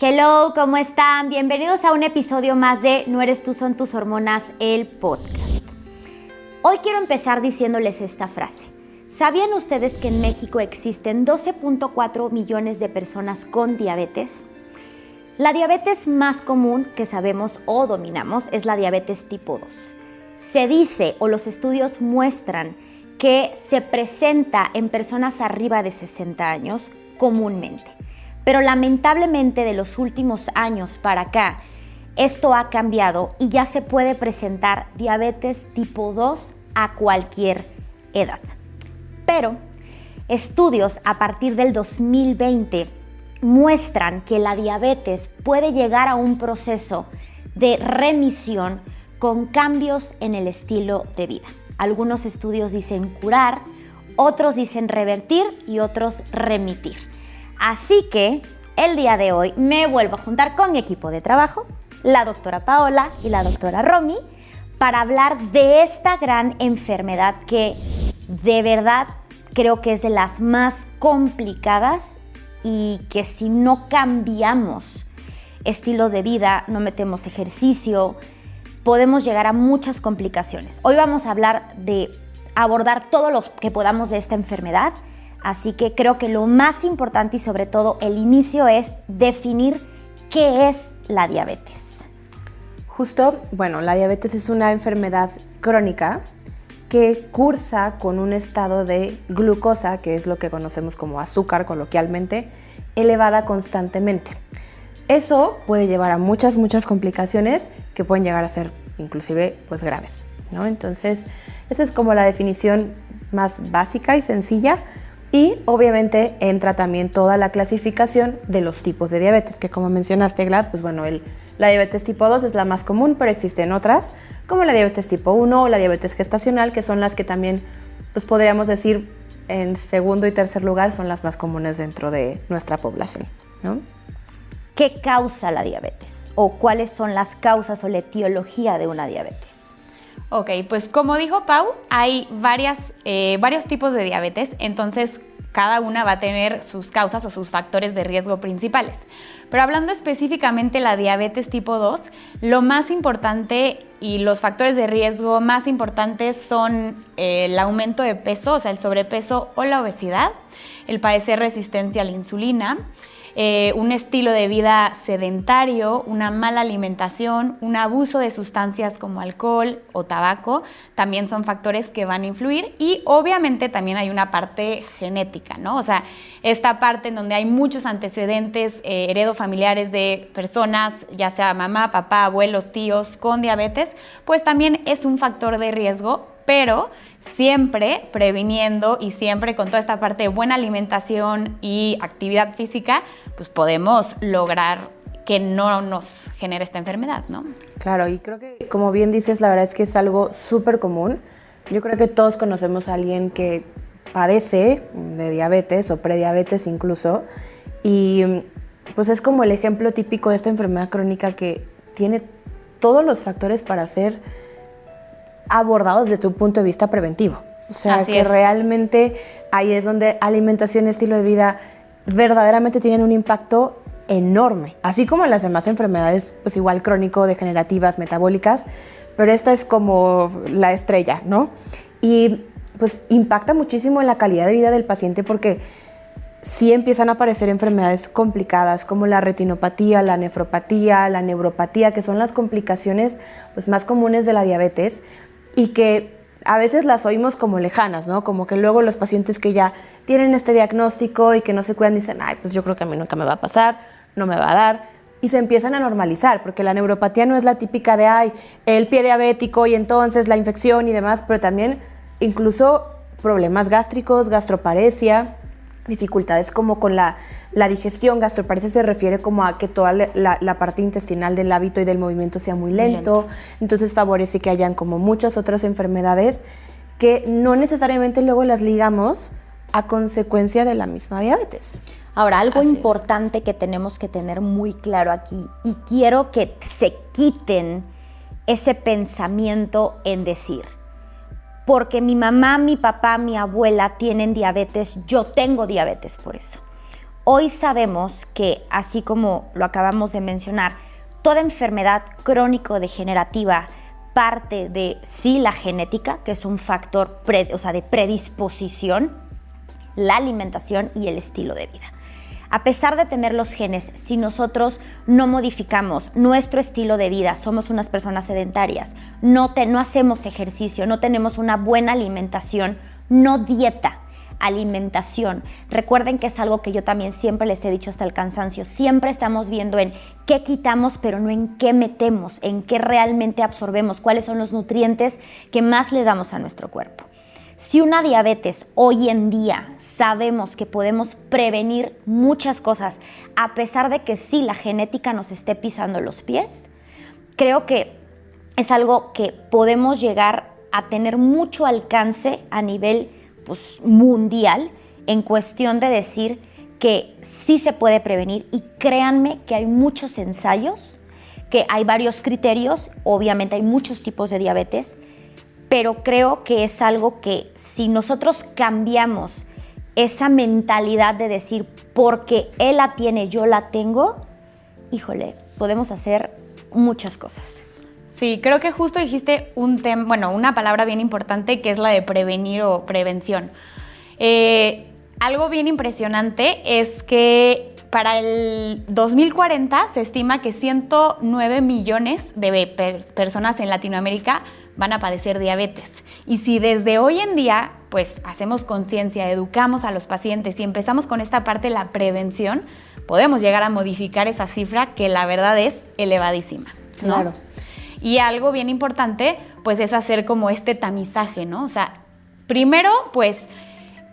Hello, ¿cómo están? Bienvenidos a un episodio más de No eres tú, son tus hormonas, el podcast. Hoy quiero empezar diciéndoles esta frase. ¿Sabían ustedes que en México existen 12.4 millones de personas con diabetes? La diabetes más común que sabemos o dominamos es la diabetes tipo 2. Se dice o los estudios muestran que se presenta en personas arriba de 60 años comúnmente. Pero lamentablemente de los últimos años para acá, esto ha cambiado y ya se puede presentar diabetes tipo 2 a cualquier edad. Pero estudios a partir del 2020 muestran que la diabetes puede llegar a un proceso de remisión con cambios en el estilo de vida. Algunos estudios dicen curar, otros dicen revertir y otros remitir. Así que el día de hoy me vuelvo a juntar con mi equipo de trabajo, la doctora Paola y la doctora Romy, para hablar de esta gran enfermedad que de verdad creo que es de las más complicadas y que si no cambiamos estilo de vida, no metemos ejercicio, podemos llegar a muchas complicaciones. Hoy vamos a abordar todo lo que podamos de esta enfermedad. Así que creo que lo más importante y sobre todo el inicio es definir qué es la diabetes. Justo, la diabetes es una enfermedad crónica que cursa con un estado de glucosa, que es lo que conocemos como azúcar coloquialmente, elevada constantemente. Eso puede llevar a muchas complicaciones que pueden llegar a ser inclusive graves, ¿no? Entonces, esa es como la definición más básica y sencilla. Y obviamente entra también toda la clasificación de los tipos de diabetes, que como mencionaste, Glad, la diabetes tipo 2 es la más común, pero existen otras, como la diabetes tipo 1 o la diabetes gestacional, que son las que también, podríamos decir, en segundo y tercer lugar, son las más comunes dentro de nuestra población, ¿no? ¿Qué causa la diabetes? ¿O cuáles son las causas o la etiología de una diabetes? Ok, pues como dijo Pau, hay varios tipos de diabetes, entonces cada una va a tener sus causas o sus factores de riesgo principales. Pero hablando específicamente de la diabetes tipo 2, lo más importante y los factores de riesgo más importantes son el aumento de peso, o sea, el sobrepeso o la obesidad, el padecer resistencia a la insulina, un estilo de vida sedentario, una mala alimentación, un abuso de sustancias como alcohol o tabaco, también son factores que van a influir y obviamente también hay una parte genética, ¿no? O sea, esta parte en donde hay muchos antecedentes heredofamiliares de personas, ya sea mamá, papá, abuelos, tíos con diabetes, pues también es un factor de riesgo, pero siempre previniendo y siempre con toda esta parte de buena alimentación y actividad física, pues podemos lograr que no nos genere esta enfermedad, ¿no? Claro, y creo que, como bien dices, la verdad es que es algo súper común. Yo creo que todos conocemos a alguien que padece de diabetes o prediabetes incluso, y pues es como el ejemplo típico de esta enfermedad crónica que tiene todos los factores para ser abordados desde un punto de vista preventivo. O sea, Así que es. Realmente ahí es donde alimentación y estilo de vida verdaderamente tienen un impacto enorme. Así como las demás enfermedades, pues igual crónico-degenerativas, metabólicas, pero esta es como la estrella, ¿no? Y pues impacta muchísimo en la calidad de vida del paciente porque sí empiezan a aparecer enfermedades complicadas como la retinopatía, la nefropatía, la neuropatía, que son las complicaciones más comunes de la diabetes y que a veces las oímos como lejanas, ¿no? Como que luego los pacientes que ya tienen este diagnóstico y que no se cuidan dicen, ay, pues yo creo que a mí nunca me va a pasar, no me va a dar, y se empiezan a normalizar, porque la neuropatía no es la típica de, ay, el pie diabético y entonces la infección y demás, pero también incluso problemas gástricos, gastroparesia, dificultades como con la digestión. Gastroparesia se refiere como a que toda la parte intestinal del hábito y del movimiento sea muy lento. Entonces favorece que hayan como muchas otras enfermedades que no necesariamente luego las ligamos a consecuencia de la misma diabetes. Ahora, algo importante que tenemos que tener muy claro aquí, y quiero que se quiten ese pensamiento en decir, porque mi mamá, mi papá, mi abuela tienen diabetes, yo tengo diabetes por eso. Hoy sabemos que, así como lo acabamos de mencionar, toda enfermedad crónico-degenerativa parte de, sí, la genética, que es un factor de predisposición, la alimentación y el estilo de vida. A pesar de tener los genes, si nosotros no modificamos nuestro estilo de vida, somos unas personas sedentarias, no hacemos ejercicio, no tenemos una buena alimentación, no dieta, alimentación. Recuerden que es algo que yo también siempre les he dicho hasta el cansancio. Siempre estamos viendo en qué quitamos, pero no en qué metemos, en qué realmente absorbemos, cuáles son los nutrientes que más le damos a nuestro cuerpo. Si una diabetes hoy en día sabemos que podemos prevenir muchas cosas, a pesar de que sí, la genética nos esté pisando los pies, creo que es algo que podemos llegar a tener mucho alcance a nivel mundial, en cuestión de decir que sí se puede prevenir. Y créanme que hay muchos ensayos, que hay varios criterios, obviamente hay muchos tipos de diabetes, pero creo que es algo que si nosotros cambiamos esa mentalidad de decir porque él la tiene, yo la tengo, híjole, podemos hacer muchas cosas. Sí, creo que justo dijiste una palabra bien importante, que es la de prevenir o prevención. Algo bien impresionante es que para el 2040 se estima que 109 millones de personas en Latinoamérica van a padecer diabetes. Y si desde hoy en día pues hacemos conciencia, educamos a los pacientes y empezamos con esta parte de la prevención, podemos llegar a modificar esa cifra que la verdad es elevadísima, ¿no? Claro. Y algo bien importante pues es hacer como este tamizaje, ¿no? O sea, primero pues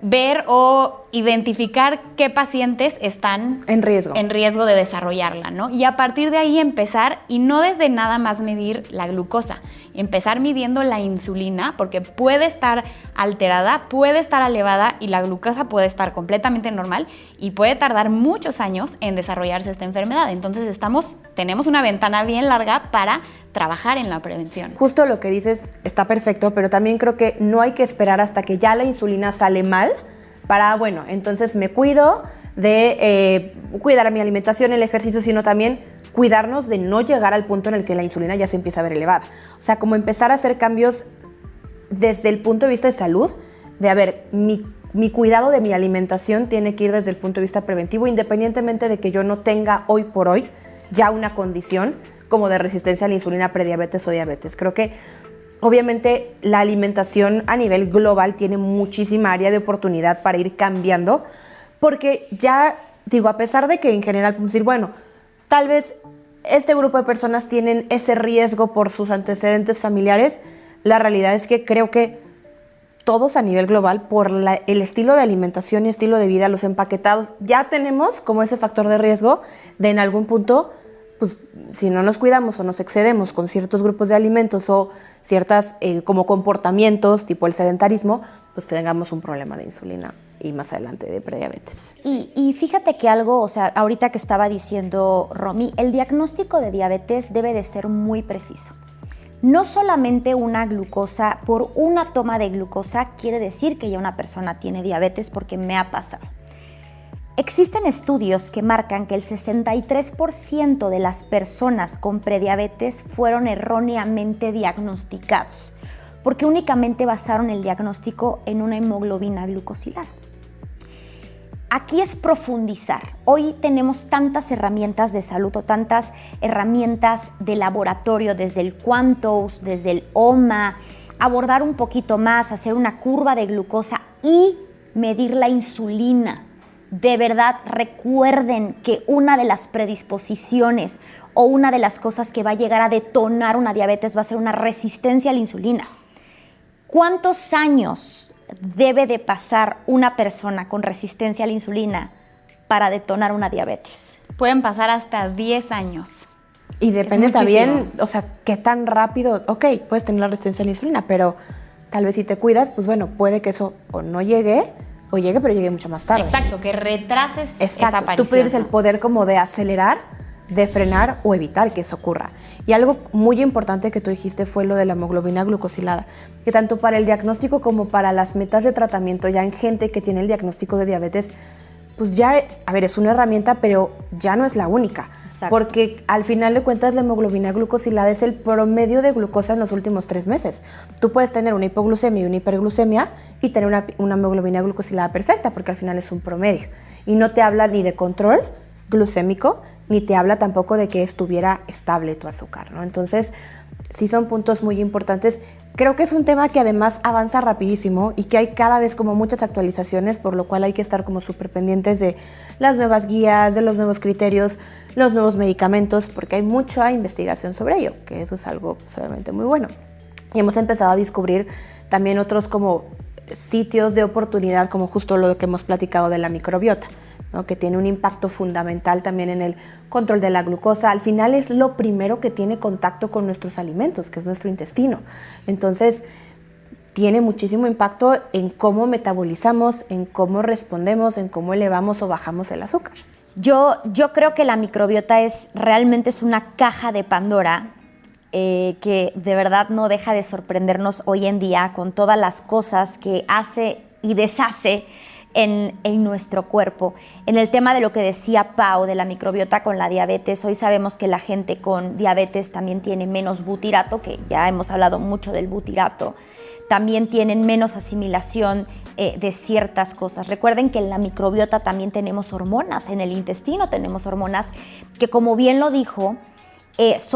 ver o identificar qué pacientes están en riesgo de desarrollarla, ¿no? Y a partir de ahí empezar, y no desde nada más medir la glucosa, empezar midiendo la insulina, porque puede estar alterada, puede estar elevada, y la glucosa puede estar completamente normal y puede tardar muchos años en desarrollarse esta enfermedad. Entonces tenemos una ventana bien larga para trabajar en la prevención. Justo lo que dices está perfecto, pero también creo que no hay que esperar hasta que ya la insulina sale mal para, bueno, entonces me cuido de cuidar mi alimentación, el ejercicio, sino también cuidarnos de no llegar al punto en el que la insulina ya se empieza a ver elevada. O sea, como empezar a hacer cambios desde el punto de vista de salud, de a ver, mi cuidado de mi alimentación tiene que ir desde el punto de vista preventivo, independientemente de que yo no tenga hoy por hoy ya una condición como de resistencia a la insulina, prediabetes o diabetes. Creo que obviamente la alimentación a nivel global tiene muchísima área de oportunidad para ir cambiando, porque ya digo, a pesar de que en general podemos decir, bueno, tal vez este grupo de personas tienen ese riesgo por sus antecedentes familiares, la realidad es que creo que todos a nivel global, por el estilo de alimentación y estilo de vida, los empaquetados, ya tenemos como ese factor de riesgo de en algún punto, pues si no nos cuidamos o nos excedemos con ciertos grupos de alimentos o ciertas como comportamientos tipo el sedentarismo, pues tengamos un problema de insulina y más adelante de prediabetes. Y fíjate que algo, o sea, ahorita que estaba diciendo Romy, el diagnóstico de diabetes debe de ser muy preciso. No solamente una glucosa, por una toma de glucosa quiere decir que ya una persona tiene diabetes, porque me ha pasado. Existen estudios que marcan que el 63% de las personas con prediabetes fueron erróneamente diagnosticados, porque únicamente basaron el diagnóstico en una hemoglobina glucosilada. Aquí es profundizar. Hoy tenemos tantas herramientas de salud o tantas herramientas de laboratorio, desde el Quantos, desde el OMA, abordar un poquito más, hacer una curva de glucosa y medir la insulina. De verdad, recuerden que una de las predisposiciones o una de las cosas que va a llegar a detonar una diabetes va a ser una resistencia a la insulina. ¿Cuántos años debe de pasar una persona con resistencia a la insulina para detonar una diabetes? Pueden pasar hasta 10 años. Y depende también, o sea, qué tan rápido, ok, puedes tener la resistencia a la insulina, pero tal vez si te cuidas, pues bueno, puede que eso o no llegue, o llegue, pero llegue mucho más tarde. Exacto, que retrases esa aparición. Tú tienes el poder como de acelerar, de frenar o evitar que eso ocurra. Y algo muy importante que tú dijiste fue lo de la hemoglobina glucosilada, que tanto para el diagnóstico como para las metas de tratamiento ya en gente que tiene el diagnóstico de diabetes, pues ya, a ver, es una herramienta, pero ya no es la única. Exacto. Porque al final de cuentas la hemoglobina glucosilada es el promedio de glucosa en los últimos 3 meses. Tú puedes tener una hipoglucemia y una hiperglucemia y tener una hemoglobina glucosilada perfecta, porque al final es un promedio. Y no te habla ni de control glucémico, ni te habla tampoco de que estuviera estable tu azúcar, ¿no? Entonces, sí son puntos muy importantes. Creo que es un tema que además avanza rapidísimo y que hay cada vez como muchas actualizaciones, por lo cual hay que estar como súper pendientes de las nuevas guías, de los nuevos criterios, los nuevos medicamentos, porque hay mucha investigación sobre ello, que eso es algo pues, obviamente muy bueno. Y hemos empezado a descubrir también otros como sitios de oportunidad, como justo lo que hemos platicado de la microbiota, ¿no? Que tiene un impacto fundamental también en el control de la glucosa. Al final es lo primero que tiene contacto con nuestros alimentos, que es nuestro intestino. Entonces, tiene muchísimo impacto en cómo metabolizamos, en cómo respondemos, en cómo elevamos o bajamos el azúcar. Yo creo que la microbiota realmente es una caja de Pandora que de verdad no deja de sorprendernos hoy en día con todas las cosas que hace y deshace en nuestro cuerpo. En el tema de lo que decía Pau de la microbiota con la diabetes, hoy sabemos que la gente con diabetes también tiene menos butirato, que ya hemos hablado mucho del butirato, también tienen menos asimilación de ciertas cosas. Recuerden que en la microbiota también tenemos hormonas, en el intestino tenemos hormonas que, como bien lo dijo, es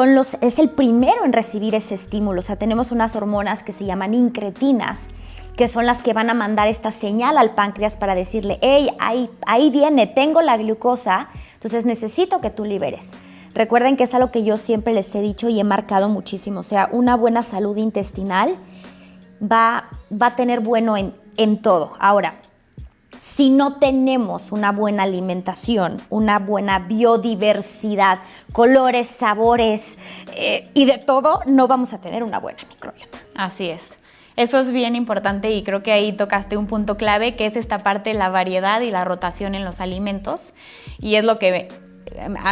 el primero en recibir ese estímulo. O sea, tenemos unas hormonas que se llaman incretinas, que son las que van a mandar esta señal al páncreas para decirle, hey, ahí viene, tengo la glucosa, entonces necesito que tú liberes. Recuerden que es algo que yo siempre les he dicho y he marcado muchísimo. O sea, una buena salud intestinal va a tener bueno en todo. Ahora, si no tenemos una buena alimentación, una buena biodiversidad, colores, sabores y de todo, no vamos a tener una buena microbiota. Así es. Eso es bien importante y creo que ahí tocaste un punto clave, que es esta parte de la variedad y la rotación en los alimentos. Y es lo que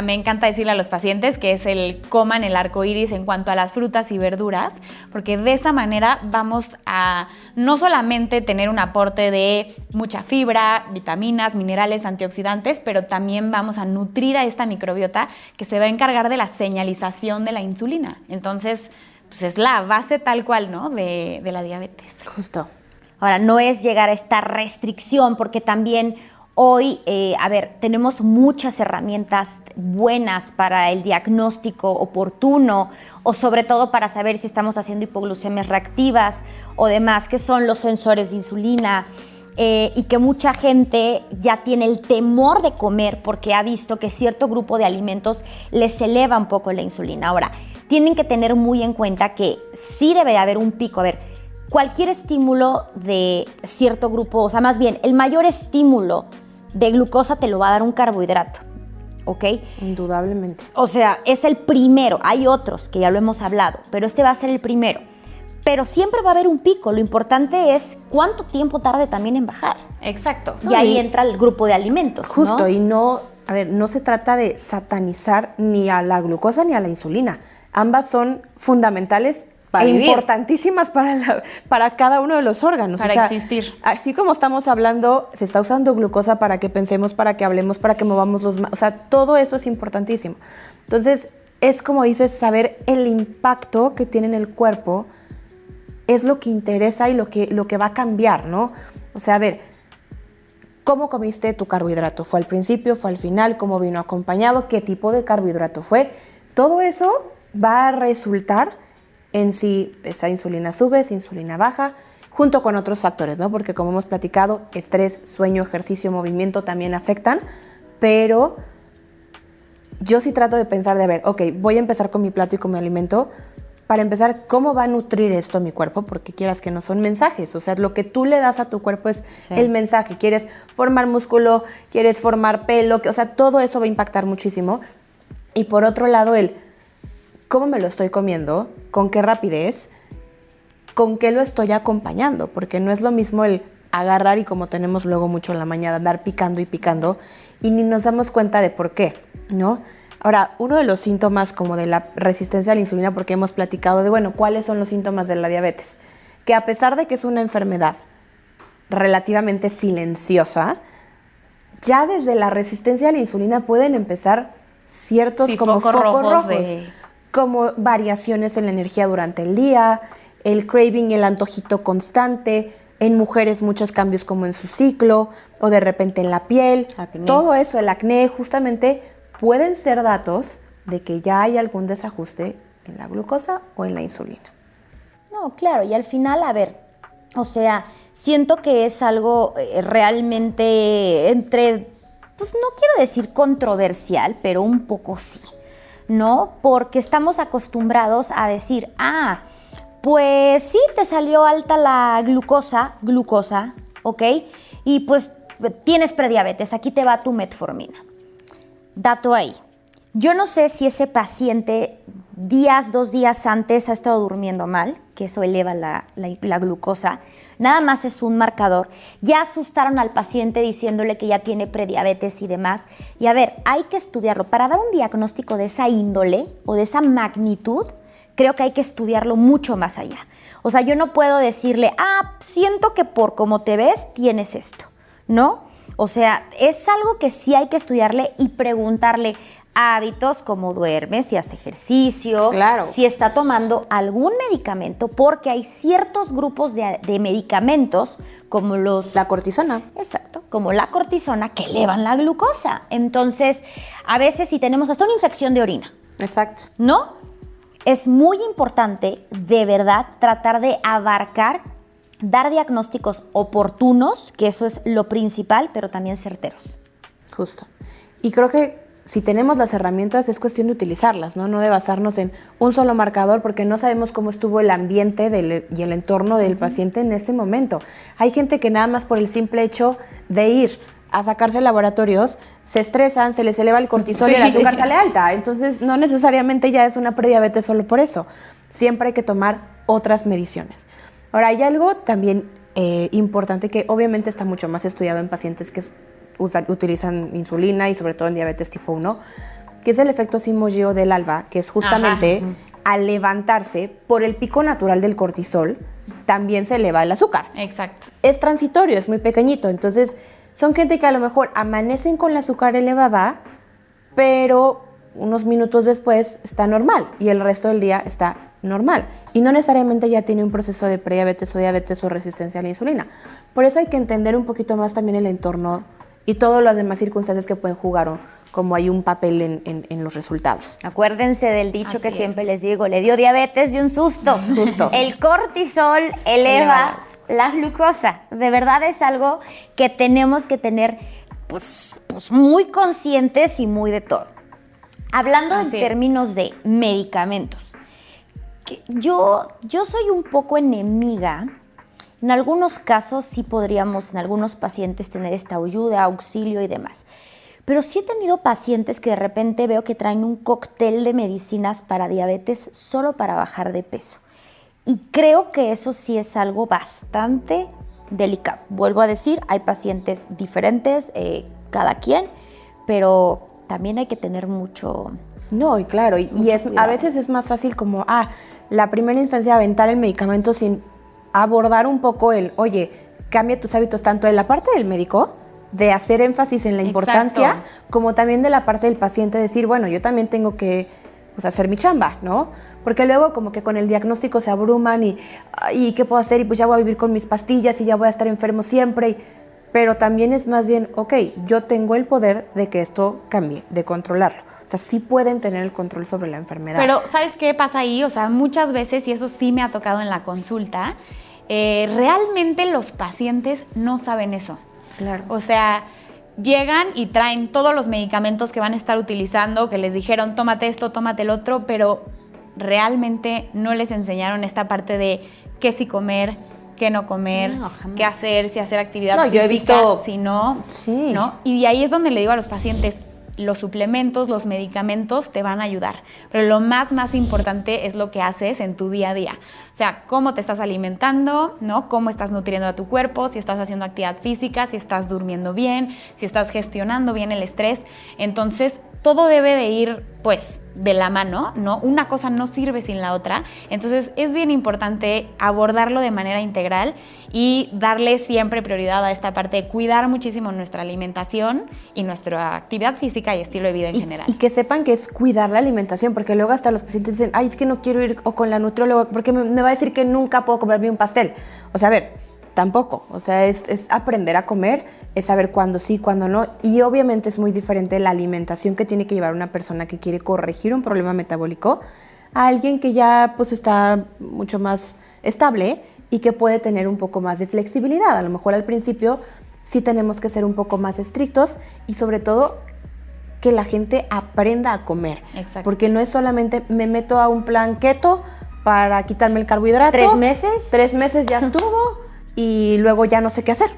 me encanta decirle a los pacientes, que es el coman el arco iris en cuanto a las frutas y verduras, porque de esa manera vamos a no solamente tener un aporte de mucha fibra, vitaminas, minerales, antioxidantes, pero también vamos a nutrir a esta microbiota que se va a encargar de la señalización de la insulina. Entonces, pues es la base tal cual, ¿no?, de la diabetes. Justo. Ahora, no es llegar a esta restricción, porque también hoy, tenemos muchas herramientas buenas para el diagnóstico oportuno o sobre todo para saber si estamos haciendo hipoglucemias reactivas o demás, que son los sensores de insulina, y que mucha gente ya tiene el temor de comer porque ha visto que cierto grupo de alimentos les eleva un poco la insulina. Ahora, tienen que tener muy en cuenta que sí debe haber un pico. A ver, cualquier estímulo de cierto grupo, o sea, más bien, el mayor estímulo de glucosa te lo va a dar un carbohidrato, ¿ok? Indudablemente. O sea, es el primero. Hay otros que ya lo hemos hablado, pero este va a ser el primero. Pero siempre va a haber un pico. Lo importante es cuánto tiempo tarde también en bajar. Exacto. Y ahí entra el grupo de alimentos, Justo, ¿no? y no se trata de satanizar ni a la glucosa ni a la insulina. Ambas son fundamentales Para e vivir. importantísimas para cada uno de los órganos. Para existir. Así como estamos hablando, se está usando glucosa para que pensemos, para que hablemos, para que movamos o sea, todo eso es importantísimo. Entonces, es como dices, saber el impacto que tiene en el cuerpo es lo que interesa y lo que va a cambiar, ¿no? O sea, a ver, ¿cómo comiste tu carbohidrato? ¿Fue al principio? ¿Fue al final? ¿Cómo vino acompañado? ¿Qué tipo de carbohidrato fue? Todo eso va a resultar en si esa insulina sube, si insulina baja, junto con otros factores, ¿no? Porque como hemos platicado, estrés, sueño, ejercicio, movimiento también afectan, pero yo sí trato de pensar de, a ver, ok, voy a empezar con mi plato y con mi alimento. Para empezar, ¿cómo va a nutrir esto a mi cuerpo? Porque quieras que no son mensajes, o sea, lo que tú le das a tu cuerpo es el mensaje. Quieres formar músculo, quieres formar pelo, o sea, todo eso va a impactar muchísimo. Y por otro lado, ¿cómo me lo estoy comiendo? ¿Con qué rapidez? ¿Con qué lo estoy acompañando? Porque no es lo mismo el agarrar y como tenemos luego mucho en la mañana, andar picando y ni nos damos cuenta de por qué, ¿no? Ahora, uno de los síntomas como de la resistencia a la insulina, porque hemos platicado de, bueno, ¿cuáles son los síntomas de la diabetes? Que a pesar de que es una enfermedad relativamente silenciosa, ya desde la resistencia a la insulina pueden empezar ciertos Sí, como focos rojos de... como variaciones en la energía durante el día, el craving, el antojito constante, en mujeres muchos cambios como en su ciclo o de repente en la piel. Acné. Todo eso, el acné, justamente pueden ser datos de que ya hay algún desajuste en la glucosa o en la insulina. No, claro, y al final, a ver, o sea, siento que es algo realmente pues no quiero decir controversial, pero un poco sí, ¿no? Porque estamos acostumbrados a decir, pues sí, te salió alta la glucosa, ¿ok? Y pues tienes prediabetes, aquí te va tu metformina. Dato ahí. Yo no sé si ese paciente 2 días antes ha estado durmiendo mal, que eso eleva la glucosa. Nada más es un marcador. Ya asustaron al paciente diciéndole que ya tiene prediabetes y demás. Y a ver, hay que estudiarlo. Para dar un diagnóstico de esa índole o de esa magnitud, creo que hay que estudiarlo mucho más allá. O sea, yo no puedo decirle, siento que por cómo te ves tienes esto, ¿no? O sea, es algo que sí hay que estudiarle y preguntarle hábitos, cómo duerme, si hace ejercicio, Claro. si está tomando algún medicamento, porque hay ciertos grupos de medicamentos como La cortisona. Exacto, como la cortisona que elevan la glucosa. Entonces, a veces si tenemos hasta una infección de orina, Exacto. ¿no? Es muy importante, de verdad, tratar de abarcar, dar diagnósticos oportunos, que eso es lo principal, pero también certeros. Justo. Y creo que si tenemos las herramientas es cuestión de utilizarlas, ¿no? No de basarnos en un solo marcador porque no sabemos cómo estuvo el ambiente y el entorno del paciente en ese momento. Hay gente que nada más por el simple hecho de ir a sacarse laboratorios se estresan, se les eleva el cortisol y el azúcar sale alta. Entonces no necesariamente ya es una prediabetes solo por eso. Siempre hay que tomar otras mediciones. Ahora, hay algo también importante que obviamente está mucho más estudiado en pacientes que utilizan insulina y sobre todo en diabetes tipo 1, que es el efecto Simogeaux del alba, que es justamente al levantarse por el pico natural del cortisol, también se eleva el azúcar. Exacto. Es transitorio, es muy pequeñito, entonces son gente que a lo mejor amanecen con el azúcar elevada, pero unos minutos después está normal y el resto del día está normal. Y no necesariamente ya tiene un proceso de prediabetes o diabetes o resistencia a la insulina. Por eso hay que entender un poquito más también el entorno y todas las demás circunstancias que pueden jugar como hay un papel en los resultados. Acuérdense del dicho Así que es. siempre les digo, le dio diabetes de un susto. Justo. El cortisol eleva la glucosa. De verdad es algo que tenemos que tener pues muy conscientes y muy de todo. Hablando en Así es. términos de medicamentos, que yo soy un poco enemiga. En algunos casos sí podríamos, en algunos pacientes, tener esta ayuda, auxilio y demás. Pero sí he tenido pacientes que de repente veo que traen un cóctel de medicinas para diabetes solo para bajar de peso. Y creo que eso sí es algo bastante delicado. Vuelvo a decir, hay pacientes diferentes, cada quien, pero también hay que tener mucho... No, y claro, y Mucho a cuidado. veces es más fácil como, la primera instancia aventar el medicamento sin abordar un poco oye, cambia tus hábitos tanto de la parte del médico, de hacer énfasis en la importancia, Exacto. como también de la parte del paciente, decir, bueno, yo también tengo que hacer mi chamba, ¿no? Porque luego como que con el diagnóstico se abruman y ¿qué puedo hacer? Y pues ya voy a vivir con mis pastillas y ya voy a estar enfermo siempre. Pero también es más bien, ok, yo tengo el poder de que esto cambie, de controlarlo. O sea, sí pueden tener el control sobre la enfermedad. Pero, ¿sabes qué pasa ahí? O sea, muchas veces, y eso sí me ha tocado en la consulta, realmente los pacientes no saben eso. Claro. O sea, llegan y traen todos los medicamentos que van a estar utilizando, que les dijeron, tómate esto, tómate el otro, pero realmente no les enseñaron esta parte de qué sí comer, qué no comer, No, jamás. qué hacer, si hacer actividad No, yo he física, visto- si no, Sí. ¿no? Y ahí es donde le digo a los pacientes, los suplementos, los medicamentos te van a ayudar, pero lo más importante es lo que haces en tu día a día. O sea, cómo te estás alimentando, ¿no? Cómo estás nutriendo a tu cuerpo, si estás haciendo actividad física, si estás durmiendo bien, si estás gestionando bien el estrés. Entonces, todo debe de ir, pues, de la mano, ¿no? Una cosa no sirve sin la otra. Entonces es bien importante abordarlo de manera integral y darle siempre prioridad a esta parte de cuidar muchísimo nuestra alimentación y nuestra actividad física y estilo de vida en general. Y que sepan que es cuidar la alimentación, porque luego hasta los pacientes dicen, ay, es que no quiero ir o con la nutrióloga porque me va a decir que nunca puedo comerme un pastel. O sea, a ver, tampoco. O sea, es aprender a comer, es saber cuándo sí, cuándo no. Y obviamente es muy diferente la alimentación que tiene que llevar una persona que quiere corregir un problema metabólico a alguien que ya pues está mucho más estable y que puede tener un poco más de flexibilidad. A lo mejor al principio sí tenemos que ser un poco más estrictos y sobre todo que la gente aprenda a comer. Exacto. Porque no es solamente me meto a un plan keto para quitarme el carbohidrato. 3 meses. 3 meses ya estuvo y luego ya no sé qué hacer.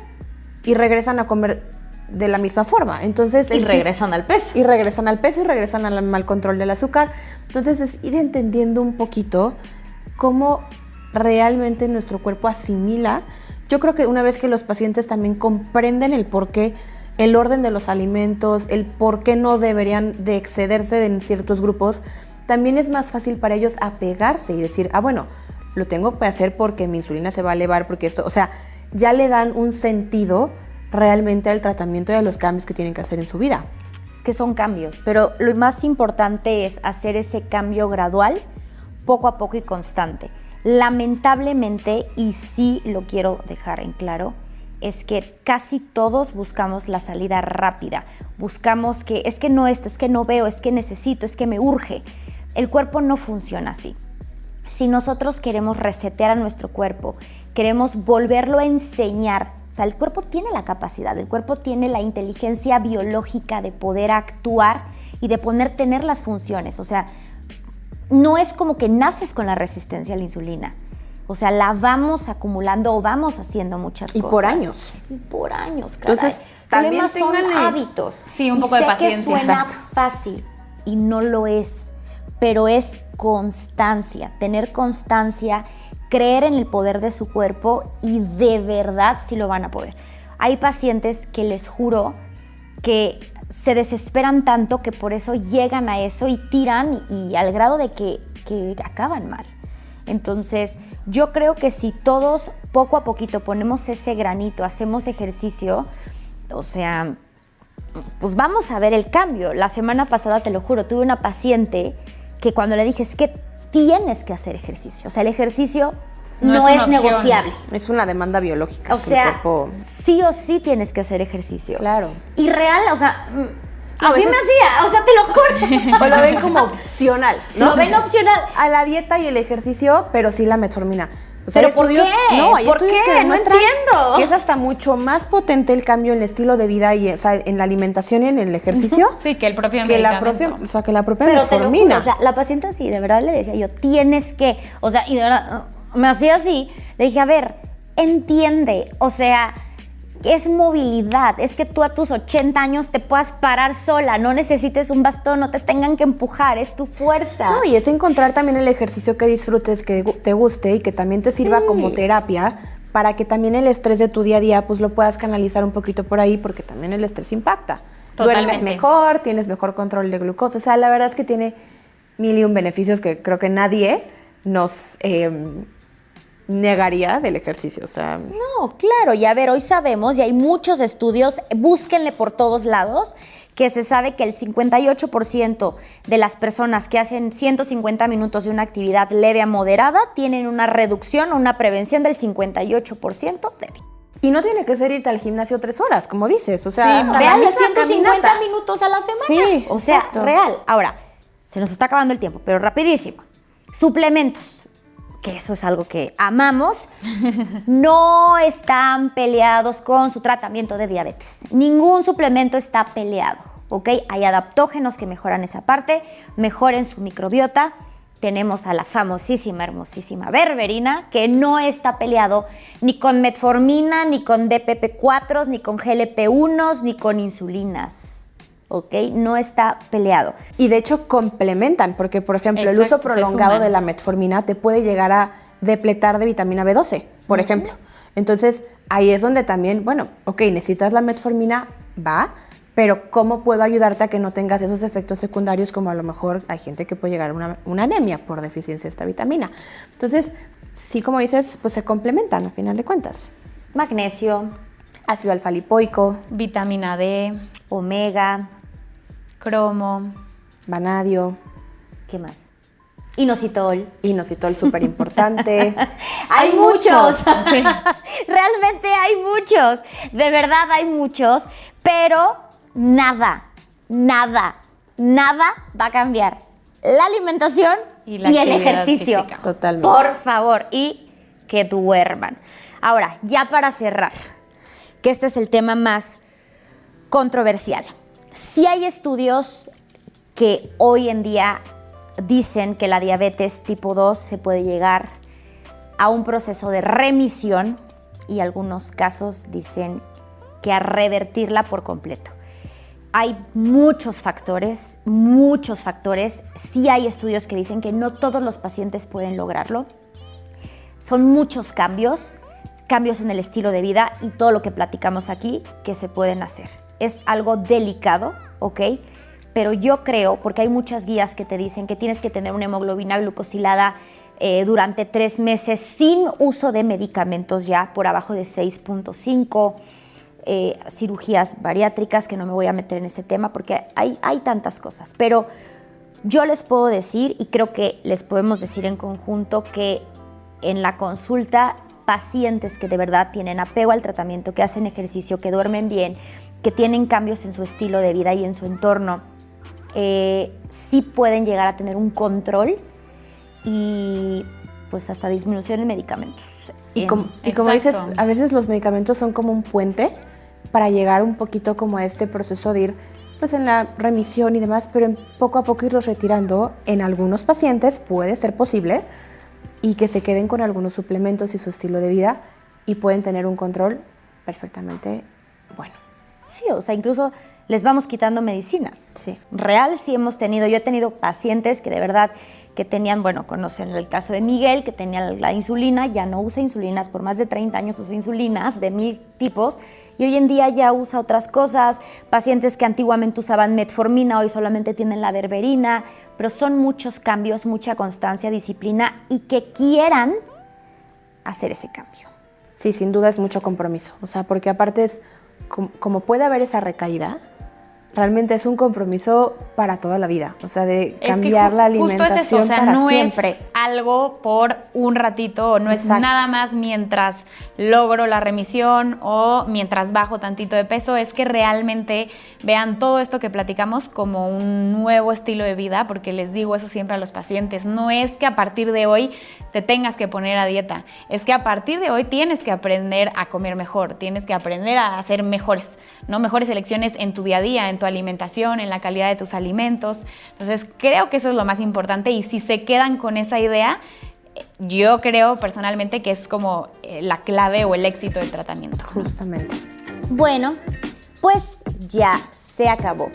Y regresan a comer de la misma forma. Entonces, Y regresan al peso. Y regresan al peso y regresan al mal control del azúcar. Entonces es ir entendiendo un poquito cómo realmente nuestro cuerpo asimila. Yo creo que una vez que los pacientes también comprenden el por qué, el orden de los alimentos, el por qué no deberían de excederse en ciertos grupos, también es más fácil para ellos apegarse y decir, bueno, lo tengo que hacer porque mi insulina se va a elevar, porque esto, o sea, ya le dan un sentido realmente al tratamiento y a los cambios que tienen que hacer en su vida. Es que son cambios, pero lo más importante es hacer ese cambio gradual, poco a poco y constante. Lamentablemente, y sí lo quiero dejar en claro, es que casi todos buscamos la salida rápida. Buscamos que es que no esto, es que no veo, es que necesito, es que me urge. El cuerpo no funciona así. Si nosotros queremos resetear a nuestro cuerpo, queremos volverlo a enseñar, o sea, el cuerpo tiene la capacidad, el cuerpo tiene la inteligencia biológica de poder actuar y de tener las funciones. O sea, no es como que naces con la resistencia a la insulina. O sea, la vamos acumulando o vamos haciendo muchas cosas. Y por años. Y por años, caray. Entonces, El también problema son ténganle- hábitos. Sí, un Y poco de sé paciencia. que suena Exacto. fácil y no lo es, pero es constancia, tener constancia, creer en el poder de su cuerpo y de verdad sí lo van a poder. Hay pacientes que les juro que se desesperan tanto que por eso llegan a eso y tiran y al grado de que acaban mal. Entonces, yo creo que si todos poco a poquito ponemos ese granito, hacemos ejercicio, o sea, pues vamos a ver el cambio. La semana pasada, te lo juro, tuve una paciente que cuando le dije, es que tienes que hacer ejercicio. O sea, el ejercicio No no es es una opción. negociable. Es una demanda biológica. O que sea, el cuerpo... sí o sí tienes que hacer ejercicio. Claro. Y real, o sea, A así veces- me hacía, o sea, te lo juro. O lo ven como opcional, ¿no? Lo ven opcional. A la dieta y el ejercicio, pero sí la metformina. O sea, ¿Pero hay por estudios- qué? No, hay ¿Por estudios qué? que No demuestran entiendo. que es hasta mucho más potente el cambio en el estilo de vida y, o sea, en la alimentación y en el ejercicio. Sí, que el propio que la medicamento. propia, o sea, que la propia Pero te lo juro, metformina. o sea, la paciente así, de verdad le decía yo, tienes que, o sea, y de verdad, me hacía así, le dije, a ver, entiende, o sea, es movilidad, es que tú a tus 80 años te puedas parar sola, no necesites un bastón, no te tengan que empujar, es tu fuerza. No, y es encontrar también el ejercicio que disfrutes, que te guste y que también te sirva Sí. como terapia para que también el estrés de tu día a día pues lo puedas canalizar un poquito por ahí porque también el estrés impacta. Duermes Totalmente. mejor, tienes mejor control de glucosa, o sea, la verdad es que tiene 1000 beneficios que creo que nadie nos negaría del ejercicio, o sea... No, claro, y a ver, hoy sabemos, y hay muchos estudios, búsquenle por todos lados, que se sabe que el 58% de las personas que hacen 150 minutos de una actividad leve a moderada tienen una reducción o una prevención del 58% de... Y no tiene que ser irte al gimnasio 3 horas, como dices, o sea... Sí, hasta la Real, misma 150 caminata. minutos a la semana. Sí, o sea, exacto. real. Ahora, se nos está acabando el tiempo, pero rapidísimo. Suplementos, que eso es algo que amamos, no están peleados con su tratamiento de diabetes. Ningún suplemento está peleado, ¿ok? Hay adaptógenos que mejoran esa parte, mejoren su microbiota. Tenemos a la famosísima, hermosísima berberina, que no está peleado ni con metformina, ni con DPP4, ni con GLP-1, ni con insulinas, ¿ok? No está peleado. Y de hecho complementan, porque por ejemplo el Exacto, uso se prolongado suman. de la metformina te puede llegar a depletar de vitamina B12, por ejemplo. Entonces ahí es donde también, bueno, ok, necesitas la metformina, va, pero ¿cómo puedo ayudarte a que no tengas esos efectos secundarios como a lo mejor hay gente que puede llegar a una anemia por deficiencia de esta vitamina? Entonces, sí, como dices, pues se complementan a final de cuentas. Magnesio, Ácido alfa-lipoico, Vitamina D, omega, cromo. vanadio, ¿qué más? Inositol. inositol, súper importante. Hay muchos. Sí. Realmente hay muchos. De verdad hay muchos. Pero nada va a cambiar. La alimentación Y y, la el actividad ejercicio. física. Totalmente. Por favor. Y que duerman. Ahora, ya para cerrar, que este es el tema más controversial. Sí hay estudios que hoy en día dicen que la diabetes tipo 2 se puede llegar a un proceso de remisión y algunos casos dicen que a revertirla por completo. Hay muchos factores. Sí hay estudios que dicen que no todos los pacientes pueden lograrlo. Son muchos cambios en el estilo de vida y todo lo que platicamos aquí que se pueden hacer. Es algo delicado, ¿ok? Pero yo creo, porque hay muchas guías que te dicen que tienes que tener una hemoglobina glucosilada durante 3 meses sin uso de medicamentos ya por abajo de 6.5, cirugías bariátricas, que no me voy a meter en ese tema porque hay tantas cosas. Pero yo les puedo decir, y creo que les podemos decir en conjunto, que en la consulta pacientes que de verdad tienen apego al tratamiento, que hacen ejercicio, que duermen bien, que tienen cambios en su estilo de vida y en su entorno, sí pueden llegar a tener un control y pues hasta disminución de medicamentos. Y como dices, Exacto. a veces los medicamentos son como un puente para llegar un poquito como a este proceso de ir pues en la remisión y demás, pero poco a poco irlos retirando. En algunos pacientes puede ser posible y que se queden con algunos suplementos y su estilo de vida y pueden tener un control perfectamente bueno. Sí, o sea, incluso les vamos quitando medicinas. Sí. Real, sí hemos tenido, yo he tenido pacientes que de verdad que tenían, bueno, conocen el caso de Miguel, que tenía la insulina, ya no usa insulinas, por más de 30 años usó insulinas de 1000 tipos y hoy en día ya usa otras cosas. Pacientes que antiguamente usaban metformina, hoy solamente tienen la berberina, pero son muchos cambios, mucha constancia, disciplina y que quieran hacer ese cambio. Sí, sin duda es mucho compromiso, o sea, porque aparte es como puede haber esa recaída, realmente es un compromiso para toda la vida, o sea, de cambiar la alimentación justo es eso, o sea, para no siempre. es algo por un ratito, no Exacto. es nada más mientras logro la remisión o mientras bajo tantito de peso, es que realmente vean todo esto que platicamos como un nuevo estilo de vida, porque les digo eso siempre a los pacientes, no es que a partir de hoy te tengas que poner a dieta, es que a partir de hoy tienes que aprender a comer mejor, tienes que aprender a hacer mejores elecciones en tu día a día, en tu alimentación, en la calidad de tus alimentos. Entonces creo que eso es lo más importante y si se quedan con esa idea, yo creo personalmente que es como la clave o el éxito del tratamiento. Justamente. Bueno, pues ya se acabó.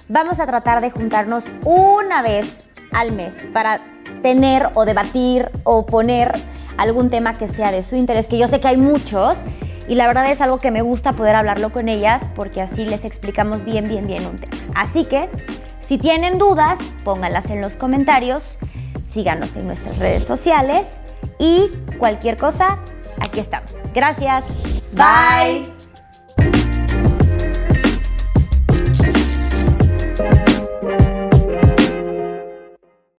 Vamos a tratar de juntarnos una vez al mes para tener o debatir o poner algún tema que sea de su interés, que yo sé que hay muchos y la verdad es algo que me gusta poder hablarlo con ellas porque así les explicamos bien un tema. Así que, si tienen dudas, pónganlas en los comentarios, síganos en nuestras redes sociales y cualquier cosa, aquí estamos. Gracias. Bye.